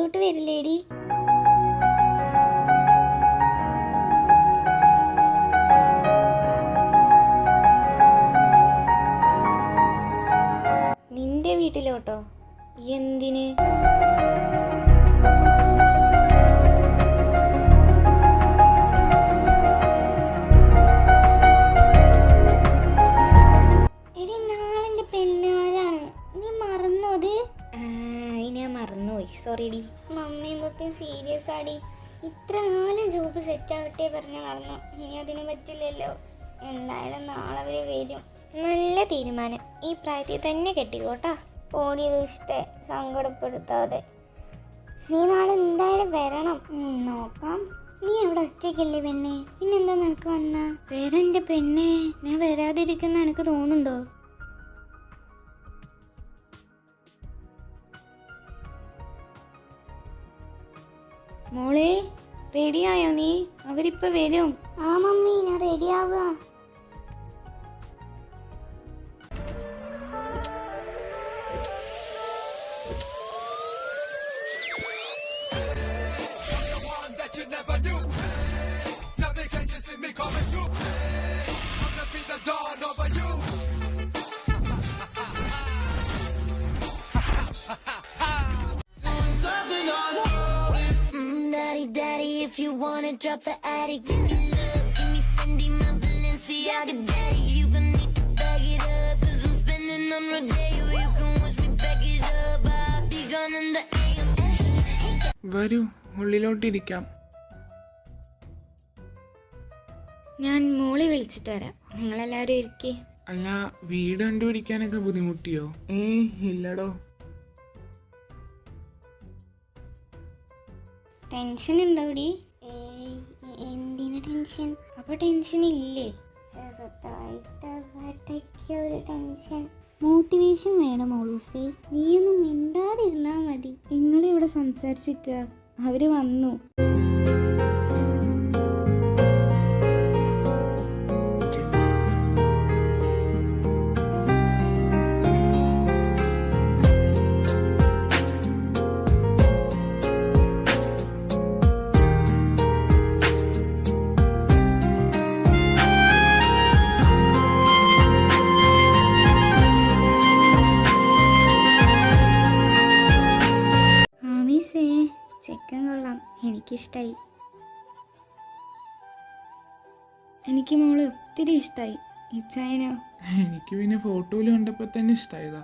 ഇങ്ങോട്ട് വരില്ലേടി? നിന്റെ വീട്ടിലോട്ടോ? എന്തിന്? സോറിടി. മമ്മിയും പപ്പയും സീരിയസ് ആടി. ഇത്ര നാല് ജോബ് സെറ്റ് ആവട്ടെ പറഞ്ഞ് നടന്നു. ഇനി അതിന് പറ്റില്ലല്ലോ. എന്തായാലും നാളെ അവര് വരും. നല്ല തീരുമാനം. ഈ പ്രായത്തിൽ തന്നെ കെട്ടിക്കോട്ടാ. ഓടി ദുഷ്ടേ, സങ്കടപ്പെടുത്താതെ. നീ നാളെ എന്തായാലും വരണം. നോക്കാം. നീ അവിടെ ഒറ്റയ്ക്കല്ലേ പെണ്ണെ? പിന്നെന്താ നിനക്ക് വന്നാ? വരെന്റെ പെണ്ണെ, ഞാൻ വരാതിരിക്കുന്ന എനിക്ക് തോന്നുന്നുണ്ടോ? മോളെ, റെഡിയായോ നീ? അവരിപ്പോ വരും. ആ മമ്മി, ഞാൻ റെഡിയാവുക. Daddy, if you wanna drop the attic, give me love, give me Fendi, my Balenciaga daddy. You gonna need to bag it up, cause I'm spending on Rodeo. You can wish me back it up, I'll be gone in the AM. വരൂ, ഉള്ളിലോട്ടിരിക്കാം. ഞാൻ മോളെ വിളിച്ചിട്ട് വരാം. നിങ്ങളെല്ലാവരും ഇരിക്കേ. അല്ല, വീട് കണ്ടുപിടിക്കാനൊക്കെ ബുദ്ധിമുട്ടിയോ? ഇല്ലടോ. Tension ഉണ്ടോടി? എന്തിനു ടെൻഷൻ? അപ്പൊ ടെൻഷൻ ഇല്ലേ? ചെറുതായിട്ട് ഒരു ടെൻഷൻ. മോട്ടിവേഷൻ വേണം മോളൂസേ. നീയൊന്നും മിണ്ടാതിരുന്നാ മതി. നിങ്ങളിവിടെ സംസാരിച്ചിരിക്കുക. അവര് വന്നു. ചെക്കൻ കൊള്ളാം, എനിക്കിഷ്ടായി. എനിക്ക് മോള് ഒത്തിരി ഇഷ്ടായി. ഇച്ചായനോ? എനിക്ക് പിന്നെ ഫോട്ടോയിൽ കണ്ടപ്പോ തന്നെ ഇഷ്ടായതാ.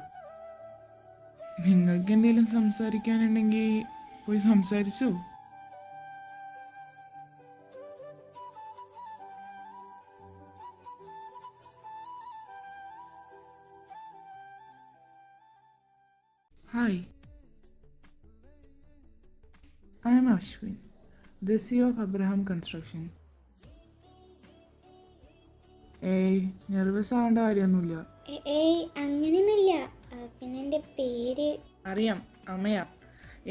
നിങ്ങൾക്ക് എന്തെങ്കിലും സംസാരിക്കാനുണ്ടെങ്കിൽ പോയി സംസാരിച്ചോ. Hi, I am Ashwin, the CEO of Abraham Construction. Nervous ആവേണ്ട കാര്യമൊന്നുമില്ല. അങ്ങനെയൊന്നുമില്ല. പിന്നെ എൻ്റെ പേര് അറിയാം, അമ്മയാ.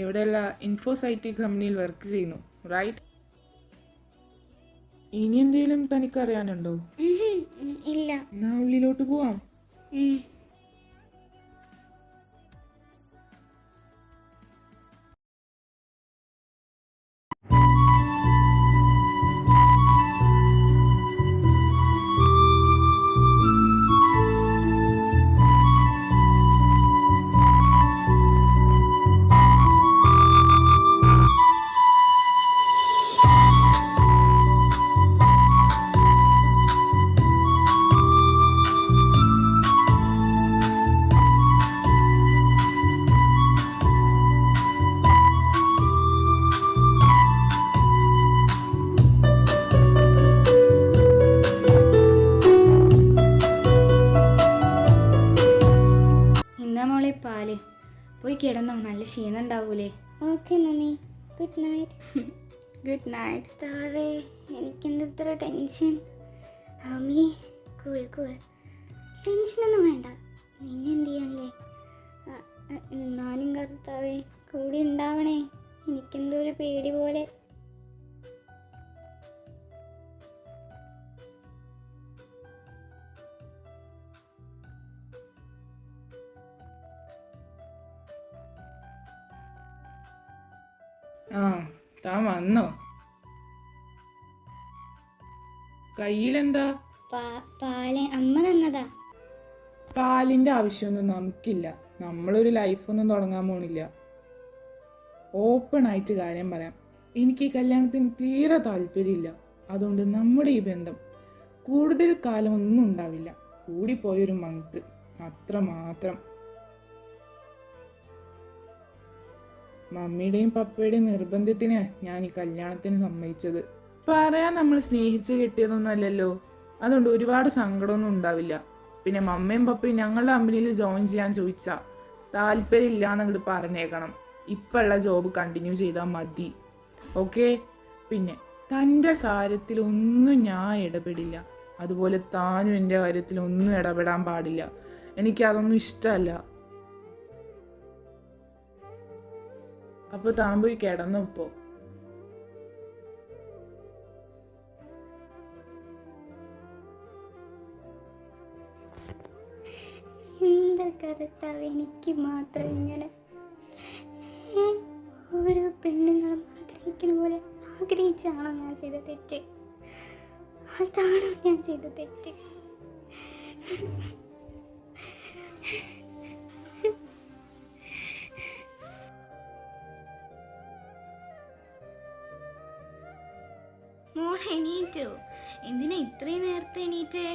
ഇവിടെയുള്ള ഇൻഫോസൈറ്റി കമ്പനിയിൽ വർക്ക് ചെയ്യുന്നു, റൈറ്റ്? ഇനി എന്തെങ്കിലും തനിക്കറിയാനുണ്ടോ? ഇല്ല. എന്നാ ഉള്ളിലോട്ട് പോവാം. പാല് പോയി കിടന്നോ, നല്ല ക്ഷീണം ഉണ്ടാവൂലേ? Okay mummy, good night. Good night. താവേ, എനിക്കെന്താ ഇത്ര ടെൻഷൻ? മമ്മി, കൂൾ കൂൾ, ടെൻഷനൊന്നും വേണ്ട. നിന്നെന്ത് ചെയ്യാനല്ലേ? എന്നാലും കർത്താവേ കൂടി ഉണ്ടാവണേ. എനിക്കെന്തോ ഒരു പേടി പോലെ. ആ, താൻ വന്നോ? കയ്യിലെന്താ? പാല് അമ്മ തന്നതാ. പാലിന്റെ ആവശ്യമൊന്നും നമുക്കില്ല. നമ്മളൊരു ലൈഫൊന്നും തുടങ്ങാൻ പോണില്ല. ഓപ്പൺ ആയിട്ട് കാര്യം പറയാം. എനിക്ക് ഈ കല്യാണത്തിന് തീരെ താല്പര്യമില്ല. അതുകൊണ്ട് നമ്മുടെ ഈ ബന്ധം കൂടുതൽ കാലം ഒന്നും ഉണ്ടാവില്ല. കൂടിപ്പോയൊരു മന്ത്, അത്ര മാത്രം. മമ്മിയുടെയും പപ്പയുടെയും നിർബന്ധത്തിന് ഞാൻ ഈ കല്യാണത്തിന് സമ്മതിച്ചത്. പറയാൻ നമ്മൾ സ്നേഹിച്ച് കെട്ടിയതൊന്നും അല്ലല്ലോ. അതുകൊണ്ട് ഒരുപാട് സങ്കടമൊന്നും ഉണ്ടാവില്ല. പിന്നെ മമ്മയും പപ്പയും ഞങ്ങളുടെ കമ്പനിയിൽ ജോയിൻ ചെയ്യാൻ ചോദിച്ചാൽ താല്പര്യമില്ല എന്നങ്ങോട്ട് പറഞ്ഞേക്കണം. ഇപ്പോഴുള്ള ജോബ് കണ്ടിന്യൂ ചെയ്താൽ മതി. ഓക്കെ? പിന്നെ തൻ്റെ കാര്യത്തിലൊന്നും ഞാൻ ഇടപെടില്ല. അതുപോലെ താനും എൻ്റെ കാര്യത്തിലൊന്നും ഇടപെടാൻ പാടില്ല. എനിക്കതൊന്നും ഇഷ്ടമല്ല. അപ്പോൾ താൻ പോയി കിടന്നു ഇപ്പോൾ. എന്താ കറുത്താവ് എനിക്ക് മാത്രം ഇങ്ങനെ? ഓരോ പെണ്ണുങ്ങളും ആഗ്രഹിക്കുന്ന പോലെ ആഗ്രഹിച്ചാണോ ഞാൻ ചെയ്ത തെറ്റ്? അതാണോ ഞാൻ ചെയ്ത തെറ്റ്? മോൾ എണീറ്റോ? എന്തിനാ ഇത്രയും നേരത്തെ എണീറ്റേ?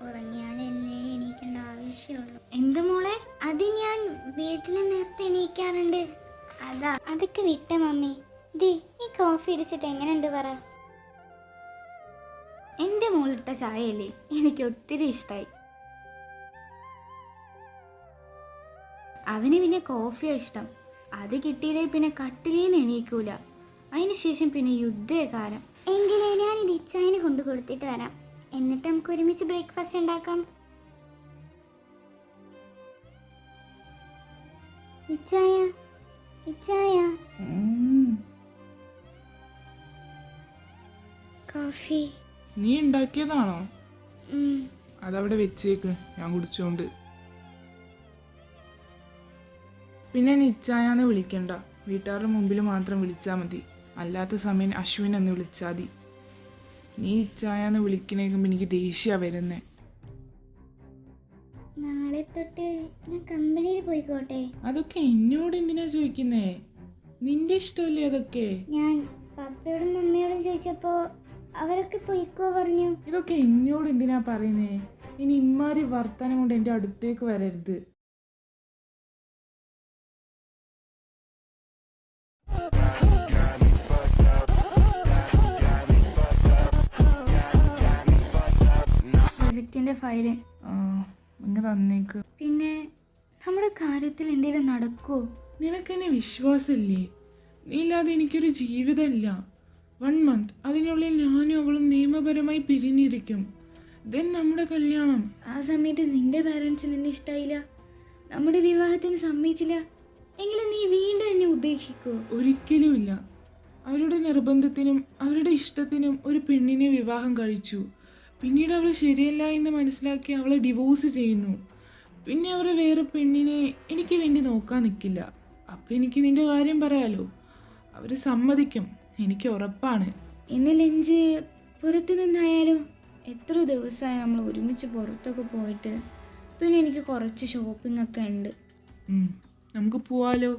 ഉറങ്ങിയാലല്ലേ എണീക്കേണ്ട ആവശ്യമുള്ളൂ. എന്താ മോളെ? അത് ഞാൻ വീട്ടിൽ നേരത്തെ എണീക്കാറുണ്ട്. അതൊക്കെ വിട്ട മമ്മി. ദേ ഈ കോഫി ഇടിച്ചിട്ട് എങ്ങനെയുണ്ട് പറ. എൻ്റെ മോളിട്ട ചായയല്ലേ, എനിക്ക് ഒത്തിരി ഇഷ്ടമായി. അവന് പിന്നെ കോഫിയാ ഇഷ്ടം. അത് കിട്ടിയില്ലേ പിന്നെ കട്ടിലേന്ന് എണീക്കൂല. അതിനുശേഷം പിന്നെ യുദ്ധകാരം. എങ്കിലേ ഞാനിത് ഇച്ചായന് കൊണ്ടു കൊടുത്തിട്ട് വരാം. എന്നിട്ട് നമുക്ക് ഒരുമിച്ച് ബ്രേക്ക്ഫാസ്റ്റ് ഉണ്ടാക്കാം. ഇച്ചായ, ഇച്ചായ, കോഫി. നീ ഉണ്ടാക്കിയതാണോ? ഉം. അതവിടെ വെച്ചേക്ക്, ഞാൻ കുടിച്ചോണ്ട്. പിന്നെ നീ ഇച്ചായാന്ന് വിളിക്കണ്ട. വീട്ടുകാരുടെ മുമ്പിൽ മാത്രം വിളിച്ചാൽ മതി. അല്ലാത്ത സമയം അശ്വിൻ എന്ന് വിളിച്ചാൽ മതി. നീ ഇച്ചായാന്ന് വിളിക്കണേക്കുമ്പോൾ എനിക്ക് ദേഷ്യ വരുന്നേ. നാളെ തൊട്ട് ഞാൻ കമ്പനിയിൽ പോയിക്കോട്ടെ? അതൊക്കെ എന്നോട് എന്തിനാ ചോദിക്കുന്നേ? നിന്റെ ഇഷ്ടമല്ലേ അതൊക്കെ? ഞാൻ പപ്പയോടും മമ്മിയോടും ചോദിച്ചപ്പോ അവരൊക്കെ പോയിക്കോ പറഞ്ഞു. ഇതൊക്കെ എന്നോട് എന്തിനാ പറയുന്നേ? ഇനി ഇമ്മാരി വർത്താനം കൊണ്ട് എൻ്റെ അടുത്തേക്ക് വരരുത്. പ്രൊജക്റ്റിൻ്റെ ഫയല് ഇങ്ങനെ തന്നേക്ക്. പിന്നെ നമ്മുടെ കാര്യത്തിൽ എന്തെങ്കിലും നടക്കുമോ? നിനക്കെന്നെ വിശ്വാസമില്ലേ? നീ ഇല്ലാതെ എനിക്കൊരു ജീവിതമില്ല. 1 month, അതിനുള്ളിൽ ഞാനും അവളും നിയമപരമായി പിരിഞ്ഞിരിക്കും. ദെൻ നമ്മുടെ കല്യാണം. ആ സമയത്ത് നിന്റെ പാരൻസ് നിന്നെ ഇഷ്ടമായില്ല, നമ്മുടെ വിവാഹത്തിന് സമ്മതിച്ചില്ല, എങ്കിലും നീ വീണ്ടും എന്നെ ഉപേക്ഷിക്കുമോ? ഒരിക്കലുമില്ല. അവരുടെ നിർബന്ധത്തിനും അവരുടെ ഇഷ്ടത്തിനും ഒരു പെണ്ണിനെ വിവാഹം കഴിച്ചു. പിന്നീട് അവൾ ശരിയല്ല എന്ന് മനസ്സിലാക്കി അവളെ ഡിവോഴ്സ് ചെയ്യുന്നു. പിന്നെ അവർ വേറെ പെണ്ണിനെ എനിക്ക് വേണ്ടി നോക്കാൻ നിൽക്കില്ല. അപ്പം എനിക്ക് നിന്റെ കാര്യം പറയാലോ. അവർ സമ്മതിക്കും, എനിക്ക് ഉറപ്പാണ്. ഇന്ന് ലഞ്ച് പുറത്തു നിന്നായാലും എത്ര ദിവസമായി നമ്മൾ ഒരുമിച്ച് പുറത്തൊക്കെ പോയിട്ട്. പിന്നെ എനിക്ക് കുറച്ച് ഷോപ്പിംഗ് ഒക്കെ ഉണ്ട്. നമുക്ക് പോവാലോ.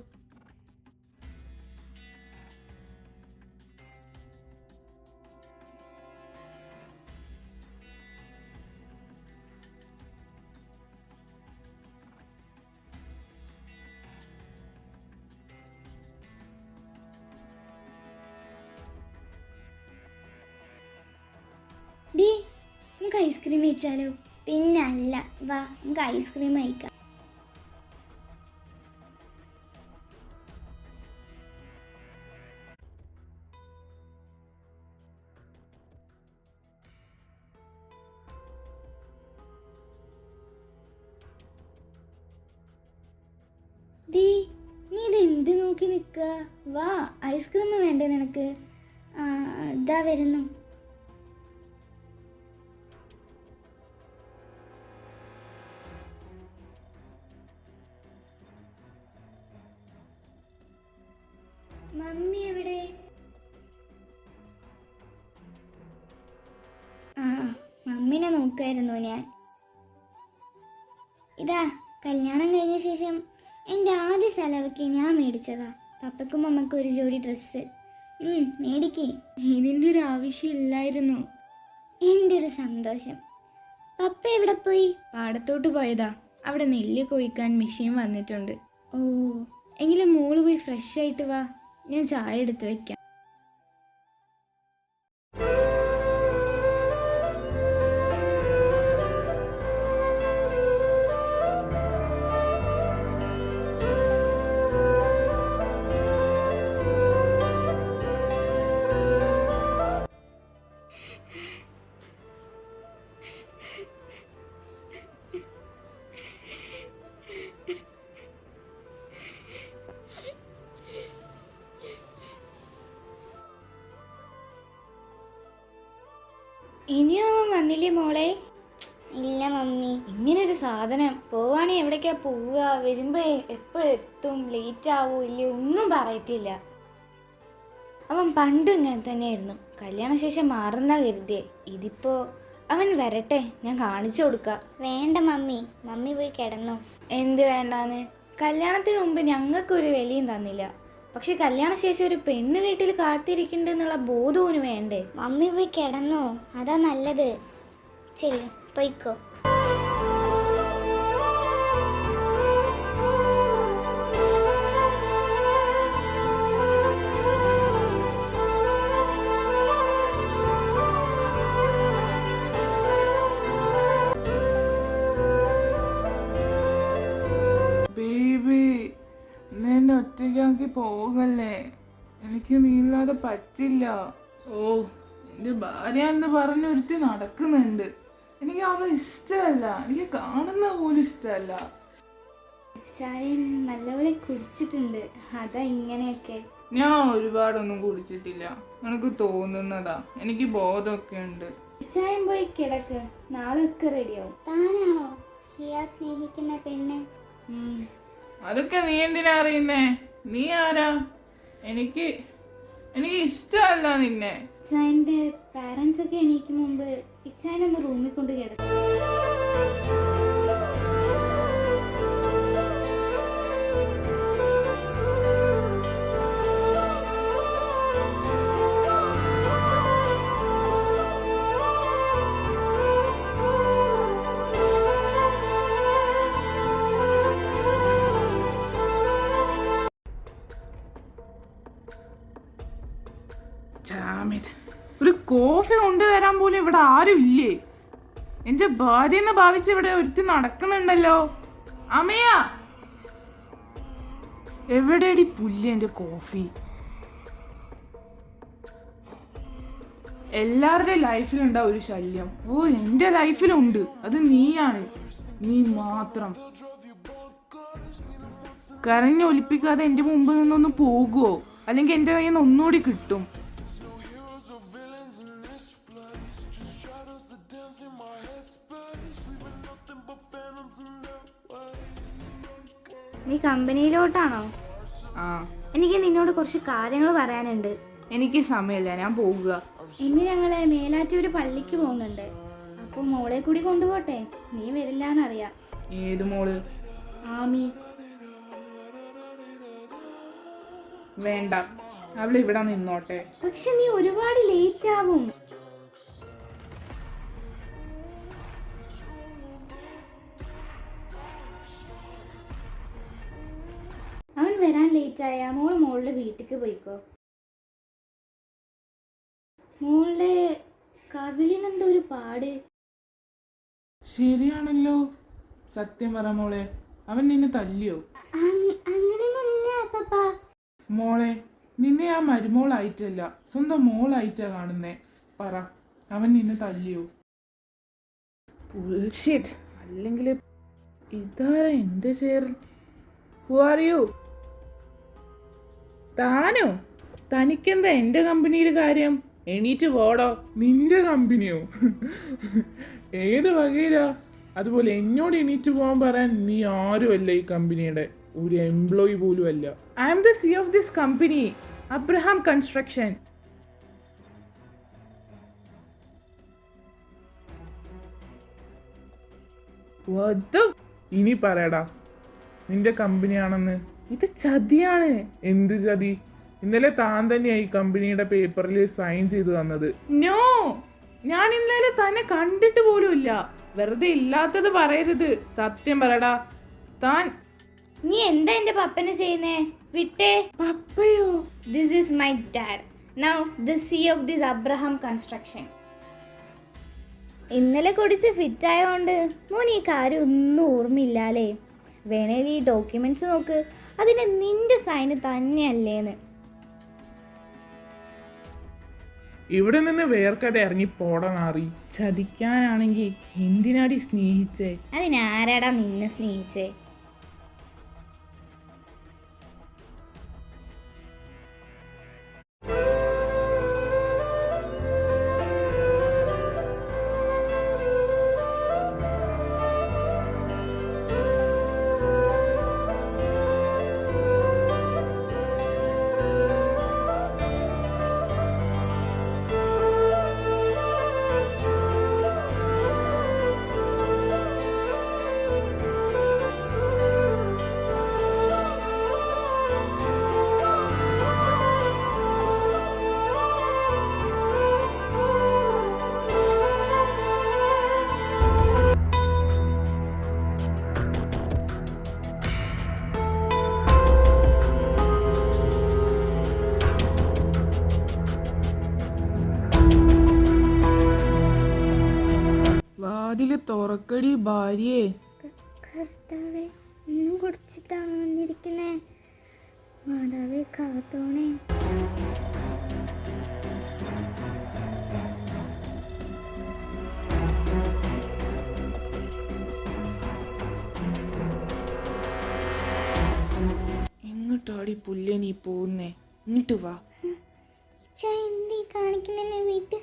ഡീ നമുക്ക് ഐസ്ക്രീം കഴിച്ചാലോ? പിന്നെ അല്ല, വാ നമുക്ക് ഐസ്ക്രീം കഴിക്കാം. ഡീ നീ ഇത് എന്ത് നോക്കി നിൽക്കുക? വാ, ഐസ്ക്രീം വേണ്ടേ നിനക്ക്? ഇതാ വരുന്നു. മമ്മി എവിടെ? ആ, മമ്മിനെ നോക്കായിരുന്നു ഞാൻ. ഇതാ കല്യാണം കഴിഞ്ഞ ശേഷം എൻ്റെ ആദ്യ സാലറിക്ക് ഞാൻ മേടിച്ചതാ പപ്പയ്ക്കും അമ്മയ്ക്കും ഒരു ജോഡി ഡ്രസ്സ്. മേടിക്കേ. ഇതിൻ്റെ ഒരു ആവശ്യമില്ലായിരുന്നു. എൻ്റെ ഒരു സന്തോഷം. പപ്പ എവിടെ പോയി? പാടത്തോട്ട് പോയതാ. അവിടെ നെല്ല് കൊയ്ക്കാൻ മെഷീൻ വന്നിട്ടുണ്ട്. ഓ, എങ്കിലും മോള് പോയി ഫ്രഷ് ആയിട്ട് വാ, ഞാൻ ചായ എടുത്ത് വെക്കാം. ഇനിയും അവൻ വന്നില്ലേ മോളെ? ഇല്ല മമ്മി. ഇങ്ങനൊരു സാധനം പോവാണെങ്കിൽ എവിടേക്കാ പോവുക, വരുമ്പോ എപ്പോഴെത്തും, ലേറ്റ് ആവോ ഇല്ലയോ ഒന്നും പറയത്തില്ല. അവൻ പണ്ടും ഇങ്ങനെ തന്നെയായിരുന്നു. കല്യാണശേഷം മാറുന്ന കരുതിയേ. ഇതിപ്പോ അവൻ വരട്ടെ, ഞാൻ കാണിച്ചു കൊടുക്കാം. വേണ്ട മമ്മി, മമ്മി പോയി കിടന്നു. എന്ത് വേണ്ടാന്ന്? കല്യാണത്തിന് മുമ്പ് ഞങ്ങൾക്കൊരു വിലയും തന്നില്ല. പക്ഷെ കല്യാണശേഷം ഒരു പെണ്ണ് വീട്ടിൽ കാത്തിരിക്കുന്നുണ്ടെന്നുള്ള ബോധവും വേണ്ടേ? മമ്മി പോയി കിടന്നോ, അതാ നല്ലത്. ശരി, പോയിക്കോ. ബേബി, എന്നെ ഒറ്റയ്ക്കാക്കി പോകല്ലേ. എനിക്ക് നീല്ലാതെ പറ്റില്ല. ഓ, എൻ്റെ ഭാര്യ എന്ന് പറഞ്ഞ ഒരുത്തി നടക്കുന്നുണ്ട്. എനിക്ക് അവളെ ഇഷ്ടമല്ല. എനിക്ക് കാണുന്ന പോലും ഇഷ്ടമല്ല. ചായ നല്ലപോലെ കുടിച്ചിട്ടുണ്ട്, അതാ ഇങ്ങനെയൊക്കെ. ഞാൻ ഒരുപാടൊന്നും കുടിച്ചിട്ടില്ല. എനിക്ക് തോന്നുന്നതാ. എനിക്ക് ബോധമൊക്കെ ഉണ്ട്. ചായം പോയി കിടക്ക്, നാളെ ഒക്കെ റെഡിയാവും. താനാണോ ഹിയ സ്നേഹിക്കുന്ന പെണ്ണ്? അതൊക്കെ നീ എന്തിനാ അറിയുന്നേ? നീ ആരാ? എനിക്ക് ഇഷ്ടമല്ല നിന്നെ. ഇച്ചായന്റെ പാരന്റ്സ് ഒക്കെ എണീക്കും മുമ്പ് ഇച്ചായനൊന്ന് റൂമിൽ കൊണ്ട് കിടക്കും. ഒരു കോഫി കൊണ്ടുതരാൻ പോലും ഇവിടെ ആരും ഇല്ലേ? എന്റെ ഭാര്യ എന്ന് ഭാവിച്ച് ഇവിടെ ഒരുത്തി നടക്കുന്നുണ്ടല്ലോ. അമ്മയ, എവിടെയടി പുല്ല് എന്റെ കോഫി? എല്ലാവരുടെയും ലൈഫിലുണ്ടാവും ഒരു ശല്യം. ഓ, എന്റെ ലൈഫിലുണ്ട്. അത് നീയാണ്. നീ മാത്രം. കരഞ്ഞൊലിപ്പിക്കാതെ എന്റെ മുമ്പിൽ നിന്നൊന്ന് പോകുവോ? അല്ലെങ്കിൽ എന്റെ കയ്യിൽ നിന്ന് ഒന്നുകൂടി കിട്ടും. നീ കമ്പനിയിലോട്ടാണോ? ആ, എനിക്ക് നിന്നോട് കുറച്ച് കാര്യങ്ങൾ പറയാനുണ്ട്. എനിക്ക് സമയമില്ല, ഞാൻ പോകുക. ഇന്ന് ഞങ്ങള് മേലാറ്റൂര് പള്ളിക്ക് പോകുന്നുണ്ട്. അപ്പൊ മോളെ കൂടി കൊണ്ടുപോട്ടെ? നീ വരില്ലാന്നറിയാം. ഏത് മോള്? ആമി. വേണ്ട, അവള് ഇവിടെ നിന്നോട്ടെ. പക്ഷെ നീ ഒരുപാട് ലേറ്റ് ആവും. അവൻ വരാൻ ലേറ്റ് ആയ മോള് മോളുടെ വീട്ടിക്ക് പോയിക്കോ. മോളുടെ കവിളിനെന്തോ ഒരു പാട്. ശരിയാണല്ലോ. സത്യം പറ മോളെ, അവൻ നിന്നെ തല്ലിയോ? അങ്ങനെയൊന്നുമില്ല പപ്പ. മോളെ, നിന്നെ ആ മരുമോളായിട്ടല്ല, സ്വന്തം മോളായിട്ടാ കാണുന്നേ. പറ, അവൻ നിന്നെ തല്ലിയോ? ബുൾഷിറ്റ്. അല്ലെങ്കിൽ ഇതാരാ എന്റെ ചെയർ? Who are you? താനോ? തനിക്കെന്താ എന്റെ കമ്പനിയിൽ കാര്യം? എണീറ്റ് പോടോ. നിന്റെ കമ്പനിയോ? ഏത് വകയിലാ? അതുപോലെ എന്നോട് എണീറ്റ് പോകാൻ പറയാൻ നീ ആരുമല്ല ഈ കമ്പനിയുടെ. ഒരു എംപ്ലോയി പോലും അല്ല. I am the C of this company. Abraham construction. ഇനി പറയടാ നിന്റെ കമ്പനിയാണെന്ന്. ഇത് ചതിയാണ്. എന്ത് ചതി? ഇന്നലെ താൻ തന്നെയായി കമ്പനിയുടെ പേപ്പറിൽ സൈൻ ചെയ്ത് തന്നത്. നോ, ഞാൻ ഇന്നലെ തന്നെ കണ്ടിട്ട് പോലും ഇല്ല. വെറുതെ ഇല്ലാത്തത് പറയരുത്. സത്യം പറയടാ. താൻ നീ എന്താ എന്റെ പപ്പനെ ചെയ്യുന്നേ? വിട്ടേ. പപ്പയോ? This is my dad. Now the C of this Abraham Construction. ഇന്നലെ കുടിച്ച് ഫിറ്റായോണ്ട് മോൻ ഈ കാര്യം ഒന്നും ഓർമ്മയില്ലാലേ. വേണേൽ ഈ ഡോക്യുമെന്റ്സ് നോക്ക്, അതിന് നിന്റെ സൈന് തന്നെയല്ലേന്ന്. ഇവിടെ നിന്ന് വേർക്കതെ ഇറങ്ങി പോടാ നാറി. ചതിക്കാനാണെങ്കിൽ എന്തിനാടി സ്നേഹിച്ചേ? അതിനാരാടാ നിന്നെ സ്നേഹിച്ചേ? വാതില് തുറക്കടി ഭാര്യേ. കർത്താവേ, ഒന്നും കുടിച്ചിട്ടാണ് വന്നിരിക്കുന്നേ. മാതാവേ കാത്തോണേ. എങ്ങോട്ടാടി പുല്ലേ നീ പോകുന്നേ? ഇങ്ങോട്ട് വാ. എന്തീ കാണിക്കുന്നേ വീട്ട്?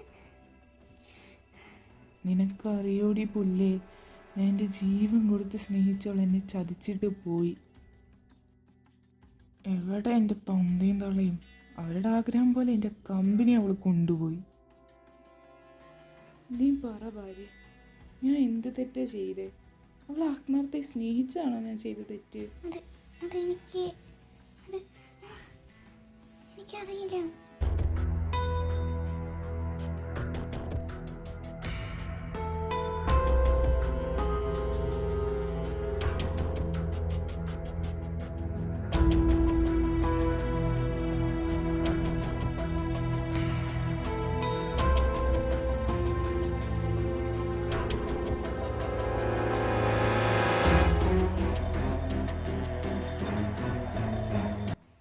നിനക്കറിയോടി പുല്ലേ, ഞാൻ എൻ്റെ ജീവൻ കൊടുത്ത് സ്നേഹിച്ചവൾ എന്നെ ചതിച്ചിട്ട് പോയി. എവിടെ എൻ്റെ തൊന്തയും തള്ളയും? അവരുടെ ആഗ്രഹം പോലെ എൻ്റെ കമ്പനി അവൾ കൊണ്ടുപോയി. നീ പറ ഭാര്യ, ഞാൻ എന്ത് തെറ്റാ ചെയ്തേ? അവൾ ആത്മാർത്ഥയെ സ്നേഹിച്ചാണോ ഞാൻ ചെയ്ത തെറ്റ്? എനിക്കറിയില്ല.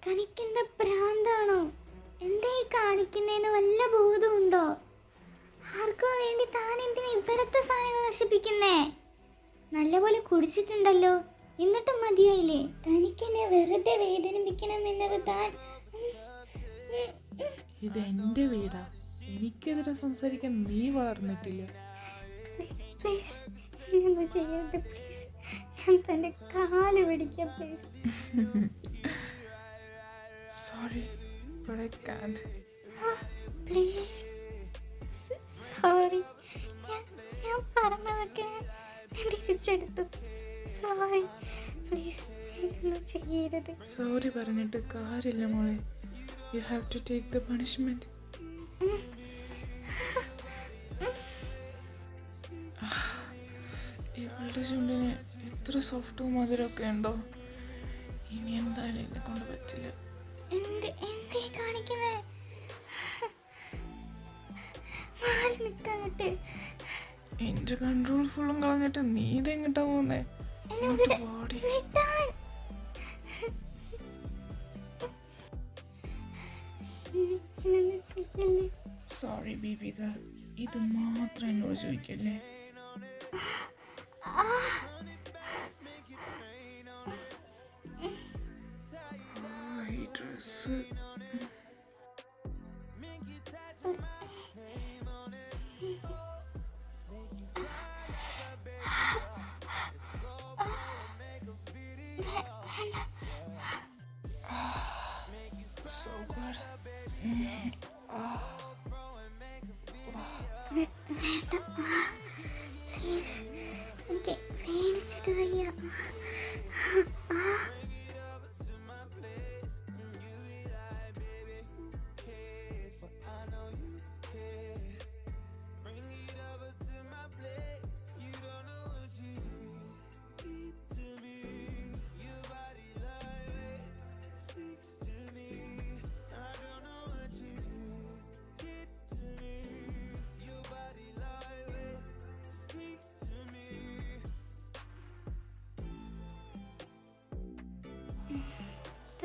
തനിക്കെന്താ ഭ്രാന്താണോ? എന്തേ കാണിക്കുന്നേന്ന് വല്ല ബോധമുണ്ടോ? ആർക്കോ വേണ്ടി താൻ എന്തിനാ ഇവിടത്തെ സാധനങ്ങൾ നശിപ്പിക്കുന്നേ? നല്ലപോലെ കുടിച്ചിട്ടുണ്ടല്ലോ, എന്നിട്ടും മതിയായില്ലേ? തനിക്കെന്നെ വെറുതെ വേദനിപ്പിക്കണം എന്നത് താൻ. ഇത് എൻ്റെ വീടാ. എനിക്കെതിരെ സംസാരിക്കാൻ നീ വളർന്നിട്ടില്ല. പ്ലീസ് ഇങ്ങനെ ചെയ്യരുത് പ്ലീസ്. ഞാൻ തൻ്റെ കാല് പിടിക്കാം please. Sorry, but I can't. Please sorry. ഞാൻ പറഞ്ഞതൊക്കെ തിരിച്ചെടുത്തു. സോറി പ്ലീസ് ഇതൊന്നും ചെയ്യരുത്. സോറി പറഞ്ഞിട്ട് കാര്യമില്ല മോളെ. You have to take the punishment. ഇവളുടെ ചുണ്ടിന് എത്ര സോഫ്റ്റും മധുരമൊക്കെ ഉണ്ടോ? ഇനി എന്തായാലും എന്നെ കൊണ്ട് പറ്റില്ല. എന്തേ കാണിക്കുന്നേ? മാറി നിൽക്കാങ്ങട്ട്. എന്റെ കൺട്രോൾ ഫുള്ളും കളഞ്ഞിട്ട് നീ ഇതെങ്ങട്ടാ പോകുന്നേ? സോറി ബേബി ഗേൾ, ഇത് മാത്രം എന്നോട് ചോദിക്കല്ലേ. ഈ ഡ്രസ് so good. വേണ്ട പ്ലീസ്, എനിക്ക് പേടിച്ചിട്ട് വയ്യ.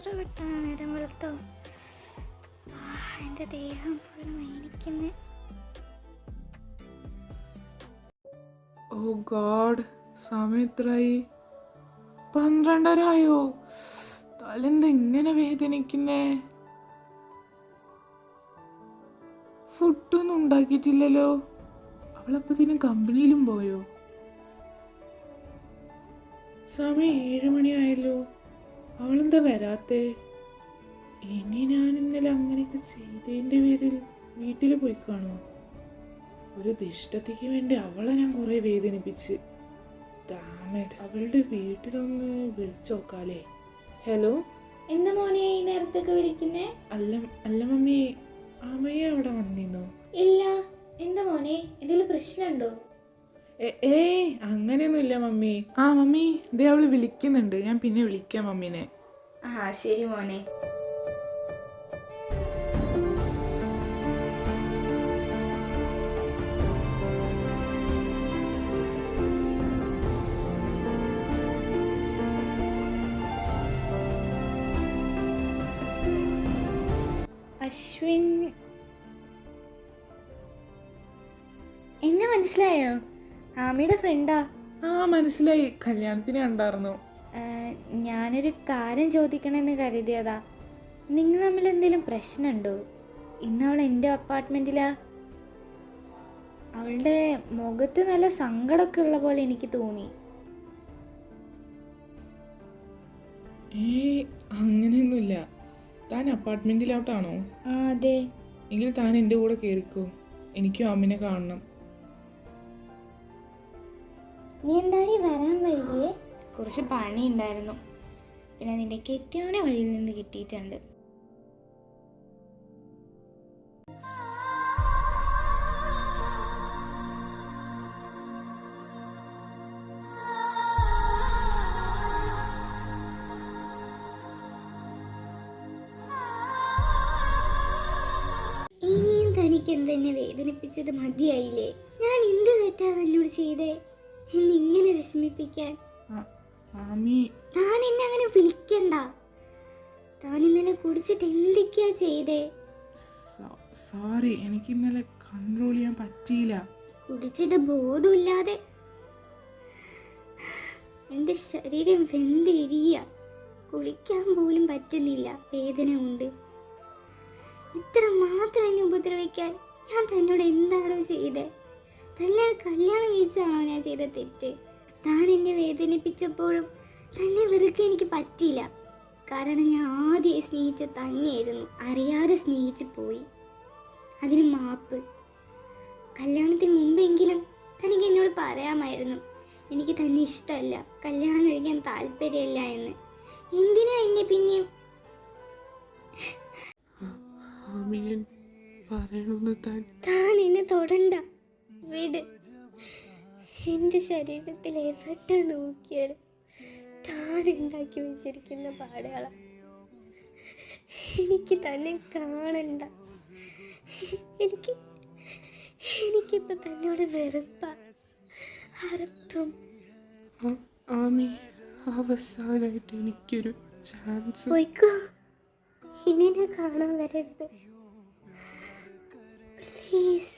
എത്ര പെട്ടെന്ന് നേരം വെളുത്തോ. എൻ്റെ ദേഹം ഫുള്ള് വേദനിക്കുന്നേ. ഓ ഗോഡ്, സമയം എത്രയായി? 12:30 തലെന്താ ഇങ്ങനെ വേദനിക്കുന്നേ? ഫുഡൊന്നും ഉണ്ടാക്കിയിട്ടില്ലല്ലോ. അവളപ്പത്തിനും കമ്പനിയിലും പോയോ? സമയം 7 മണിയായല്ലോ. അവളെന്താ വരാത്തേ? ഇനി ഞാൻ ഇന്നലെ അങ്ങനെയൊക്കെ ചെയ്തതിൻ്റെ പേരിൽ വീട്ടിൽ പോയി കാണുമോ? ഒരു ദിഷ്ടത്തിക്ക് വേണ്ടി അവളെ ഞാൻ കുറേ വേദനിപ്പിച്ച്. ഡാമേറ്റ്, അവളുടെ വീട്ടിലൊന്ന് വിളിച്ചു നോക്കാലേ. ഹലോ, എന്താ മോനെ ഈ നേരത്തൊക്കെ വിളിക്കുന്നേ? അല്ല മമ്മി, അമ്മയെ അവിടെ വന്നിരുന്നോ? ഇല്ല. എന്താ മോനെ, എന്തെങ്കിലും പ്രശ്നമുണ്ടോ? ഏയ് അങ്ങനെയൊന്നുമില്ല മമ്മി. മമ്മി ദേ അവള് വിളിക്കുന്നുണ്ട്, ഞാൻ പിന്നെ വിളിക്കാം മമ്മീനെ. ശരി മോനെ. അശ്വിൻ, എന്നെ മനസ്സിലായോ? ആമിയുടെ ഫ്രണ്ടാ. മനസ്സിലായി, കല്യാണത്തിന് കണ്ടായിരുന്നു. ഞാനൊരു കാര്യം ചോദിക്കണമെന്ന് കരുതിയതാ. നിങ്ങൾ തമ്മിൽ എന്തെങ്കിലും പ്രശ്നമുണ്ടോ? ഇന്ന് അവൾ എൻ്റെ അപ്പാർട്ട്മെൻറ്റിലാ. അവളുടെ മുഖത്ത് നല്ല സങ്കടമൊക്കെ ഉള്ള പോലെ എനിക്ക് തോന്നി. അങ്ങനെയൊന്നുമില്ല. താൻ അപ്പാർട്ട്മെന്റിലോട്ടാണോ? അതെ. എങ്കിൽ താൻ എൻ്റെ കൂടെ കയറിക്കോ, എനിക്കും അമ്മിനെ കാണണം. നീ എന്താടി വരാൻ വഴിയേ? കുറച്ച് പണി ഉണ്ടായിരുന്നു, പിന്നെ നിന്റെ കെട്ടിയവനെ വഴിയിൽ നിന്ന് കിട്ടിയിട്ടുണ്ട്. ഇനിയും തനിക്ക് എന്തെന്നെ വേദനിപ്പിച്ചത് മതിയായില്ലേ? ഞാൻ എന്ത് തെറ്റാ തന്നോട് ചെയ്തേ എന്നെ ഇങ്ങനെ വിഷമിപ്പിക്കാൻ? താൻ എന്നെ അങ്ങനെ വിളിക്കണ്ട. താൻ ഇന്നലെ കുടിച്ചിട്ട് എന്തൊക്കെയാ ചെയ്തേ? സോറി, എനിക്ക് ഇന്നലെ കൺട്രോൾ ചെയ്യാൻ പറ്റിയില്ല. കുടിച്ചിട്ട് ബോധമില്ലാതെ എൻ്റെ ശരീരം വെന്തെരിയ. കുളിക്കാൻ പോലും പറ്റുന്നില്ല, വേദന ഉണ്ട്. ഇത്ര മാത്രം എന്നെ ഉപദ്രവിക്കാൻ ഞാൻ തന്നോട് എന്താണോ ചെയ്തേ? തന്നെ കല്യാണം കഴിച്ചാണോ ഞാൻ ചെയ്ത തെറ്റ്? താൻ എന്നെ വേദനിപ്പിച്ചപ്പോഴും തന്നെ വെറുതെ എനിക്ക് പറ്റിയില്ല. കാരണം ഞാൻ ആദ്യം സ്നേഹിച്ച തന്നെയായിരുന്നു, അറിയാതെ സ്നേഹിച്ചു പോയി. അതിന് മാപ്പ്. കല്യാണത്തിന് മുമ്പെങ്കിലും തനിക്ക് എന്നോട് പറയാമായിരുന്നു എനിക്ക് തന്നെ ഇഷ്ടമല്ല, കല്യാണം കഴിക്കാൻ താല്പര്യമില്ല എന്ന്. എന്തിനാ എന്നെ പിന്നെയും? താൻ എന്നെ തൊടണ്ട, വിട്. എൻ്റെ ശരീരത്തിൽ എവിടെ നോക്കിയാലും താൻ ഉണ്ടാക്കി വെച്ചിരിക്കുന്ന പാടുകളാ. എനിക്ക് തന്നെ കാണണ്ട. എനിക്കിപ്പോ തന്നോട് വെറുപ്പ, അറപ്പും. അവസാനായിട്ട് എനിക്കൊരു ചാൻസ്. പോയിക്കോ, ഇനി എന്നെ കാണാൻ വരരുത് പ്ലീസ്.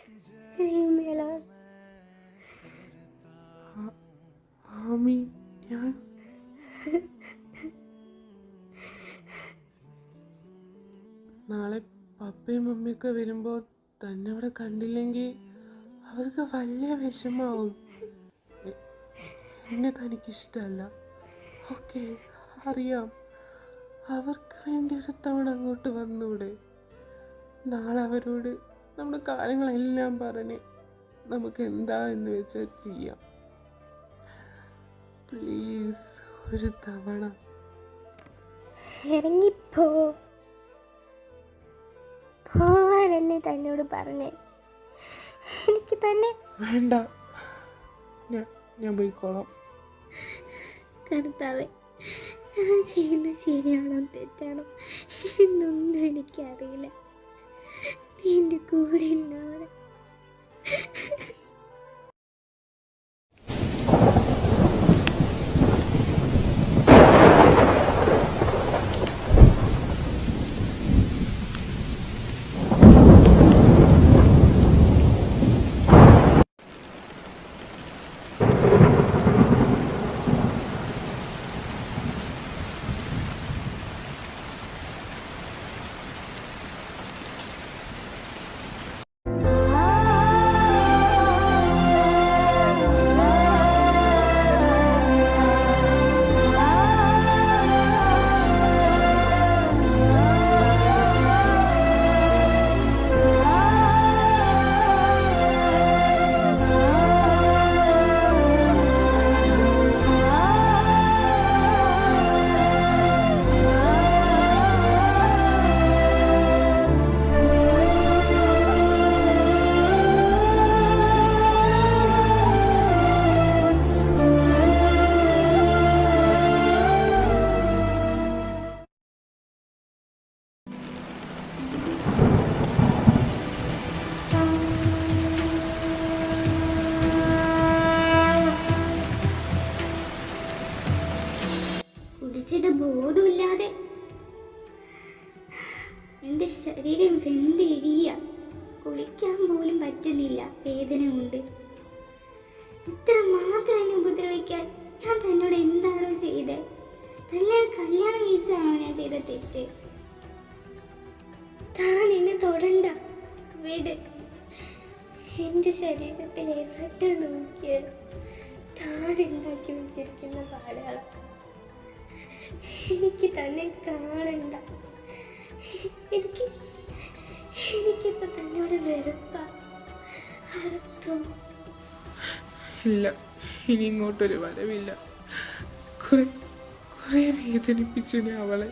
ഞാൻ നാളെ പപ്പയും മമ്മിയൊക്കെ വരുമ്പോൾ തന്നെ അവിടെ കണ്ടില്ലെങ്കിൽ അവർക്ക് വലിയ വിഷമാവും. എന്നെ തനിക്കിഷ്ടമല്ല, ഓക്കെ, അറിയാം. അവർക്ക് വേണ്ടി ഒരു തവണ അങ്ങോട്ട് വന്നൂടെ? നാളെ അവരോട് നമ്മുടെ കാര്യങ്ങളെല്ലാം പറഞ്ഞ് നമുക്ക് എന്താ എന്ന് വെച്ചാൽ ചെയ്യാം. പ്ലീസ് ഒരു തവണ. ഇറങ്ങിപ്പോ. പോവാനല്ലേ തന്നോട് പറഞ്ഞേ. എനിക്ക് തന്നെ വേണ്ട, ഞാൻ പോയിക്കോളാം. കർത്താവേ, ഞാൻ ചെയ്യുന്നത് ശരിയാണോ തെറ്റാണോ എന്നൊന്നും എനിക്കറിയില്ല. നീ എൻ്റെ കൂടെ ഉണ്ടാവണം. കുടിച്ചിട്ട് ബോധമില്ലാതെ എൻ്റെ ശരീരം വെന്തിരിയ. കുളിക്കാൻ പോലും പറ്റുന്നില്ല, വേദന കൊണ്ട്. ഇത്ര മാത്രം എന്നെ ഉപദ്രവിക്കാൻ ഞാൻ തന്നോട് എന്താണോ ചെയ്തത്? തന്നെ കല്യാണം കഴിച്ചാണോ ഞാൻ ചെയ്ത തെറ്റ്? താൻ എന്നെ തൊടണ്ട, വിട്. എൻ്റെ ശരീരത്തിൽ എവിടെ നോക്കിയാലും താൻ ഉണ്ടാക്കി വെച്ചിരിക്കുന്ന പാടുകളാണ്. എനിക്ക് തന്നെ കാണണ്ട. എനിക്കിപ്പോ തന്നോട് വെറുപ്പ, അറപ്പം. ഇല്ല, ഇനി ഇങ്ങോട്ടൊരു വരവില്ല. കുറെ വേദനിപ്പിച്ചു ഞാൻ അവളെ.